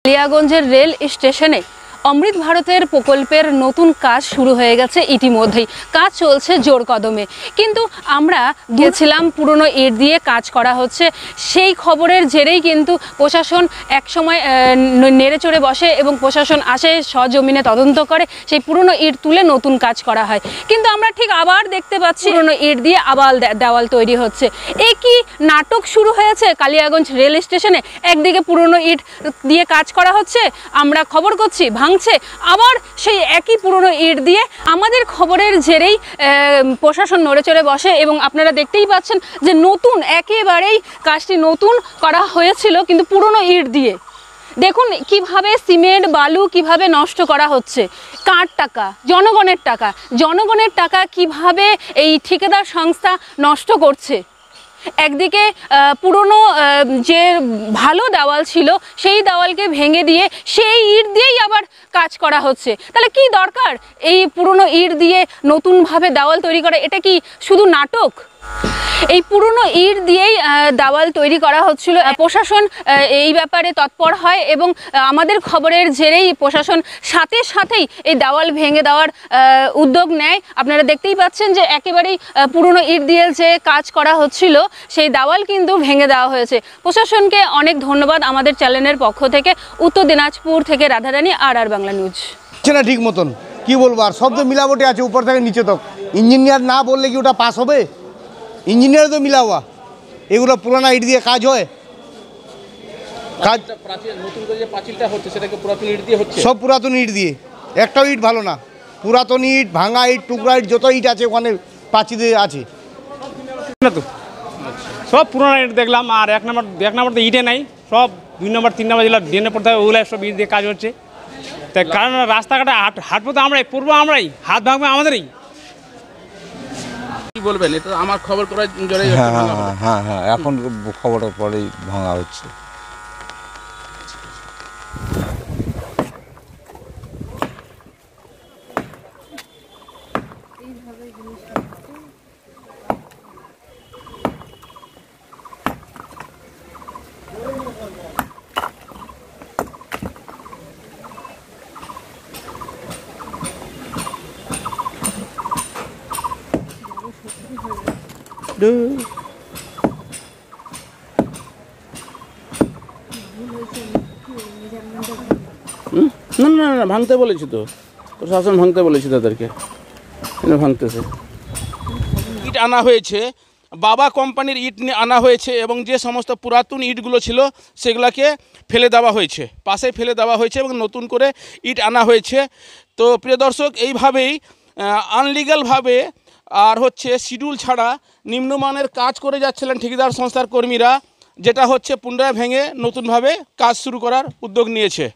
কালিয়াগঞ্জের rail স্টেশনে অমৃত ভারতের প্রকল্পের নতুন কাজ শুরু হয়ে গেছে। ইতিমধ্যেই কাজ চলছে জোর কদমে, কিন্তু আমরা গিয়েছিলাম পুরনো ইট দিয়ে কাজ করা হচ্ছে, সেই খবরের জেরেই কিন্তু প্রশাসন একসময় নেড়ে চড়ে বসে এবং প্রশাসন আসে, সজমিনে তদন্ত করে, সেই পুরনো ইট তুলে নতুন কাজ করা হয়। কিন্তু আমরা ঠিক আবার দেখতে পাচ্ছি পুরনো ইট দিয়ে আবার দেওয়াল তৈরি হচ্ছে। এই কি নাটক শুরু হয়েছে কালিয়াগঞ্জ রেল স্টেশনে? একদিকে পুরনো ইট দিয়ে কাজ করা হচ্ছে, আমরা খবর করছি ভাঙছে, আবার সেই একই পুরনো ইট দিয়ে আমাদের খবরের জেরেই প্রশাসন নড়ে চড়ে বসে। এবং আপনারা দেখতেই পাচ্ছেন যে নতুন একেবারেই কাজটি নতুন করা হয়েছিল, কিন্তু পুরনো ইট দিয়ে। দেখুন কিভাবে সিমেন্ট বালু কিভাবে নষ্ট করা হচ্ছে, কার টাকা, জনগণের টাকা কিভাবে এই ঠিকাদার সংস্থা নষ্ট করছে। একদিকে পুরনো যে ভালো দেওয়াল ছিল সেই দেওয়ালকে ভেঙে দিয়ে সেই ইট দিয়েই আবার কাজ করা হচ্ছে। তাহলে কি দরকার এই পুরনো ইট দিয়ে নতুনভাবে দেওয়াল তৈরি করা? এটা কি শুধু নাটক? এই পুরনো ইট দিয়েই দেওয়াল তৈরি করা হচ্ছিল। প্রশাসন এই ব্যাপারে তৎপর হয় এবং আমাদের খবরের জেরেই প্রশাসন সাথে সাথেই এই দেওয়াল ভেঙে দেওয়ার উদ্যোগ নেয়। আপনারা দেখতেই পাচ্ছেন যে একেবারেই পুরনো ইট দিয়ে যে কাজ করা হচ্ছিল সেই দেওয়াল কিন্তু ভেঙে দেওয়া হয়েছে। প্রশাসনকে অনেক ধন্যবাদ আমাদের চ্যানেলের পক্ষ থেকে। উত্তর দিনাজপুর থেকে রাধারানী, আর বাংলা নিউজ। না ঠিক মতন কি বলবো, আর শব্দ মিলাবটে আছে উপর থেকে নিচে তক। ইঞ্জিনিয়ার না বললে কি ওটা পাস হবে? ইঞ্জিনিয়ার তো মিলা হওয়া, এগুলো পুরানা ইট দিয়ে কাজ হয়। কাজ নতুন করে যে পাঁচিলটা হচ্ছে সেটাকে পুরাতন ইট দিয়ে হচ্ছে, সব পুরাতন ইট দিয়ে। একটাও ইট ভালো না, পুরাতন ইট, ভাঙা ইট, টুকরা ইট, যত ইট আছে ওখানে পাঁচিলে আছে না তো। সব পুরানো ইট দেখলাম, আর এক নম্বর তো ইটে নাই, সব 2 নম্বর 3 নম্বর যেগুলো ড্রেনে পড়তে হবে ওগুলো সব ইট দিয়ে কাজ হচ্ছে। তাই কারণ রাস্তাঘাটে হাঁটবো তো আমরাই, পড়বো আমরাই, হাত ভাঙবে আমাদেরই। কি বলবেন? এটা আমার খবর করার জন্য হ্যাঁ এখন খবরের পরেই ভাঙা হচ্ছে। না না না ভাঙতে বলেছি তো, প্রশাসন ভাঙতে বলেছি তাদেরকে, ভাঙতেছে। ইট আনা হয়েছে, বাবা কোম্পানির ইট আনা হয়েছে এবং যে সমস্ত পুরাতন ইটগুলো ছিল সেগুলোকে ফেলে দেওয়া হয়েছে, পাশে ফেলে দেওয়া হয়েছে এবং নতুন করে ইট আনা হয়েছে। তো প্রিয় দর্শক, এইভাবেই আনলিগালভাবে আর শিডিউল ছাড়া নিম্নমানের কাজ করে যাচ্ছিলেন ঠিকাদার সংস্থার কর্মীরা, যেটা পুনরায় ভেঙে নতুনভাবে কাজ শুরু করার উদ্যোগ নিয়েছে।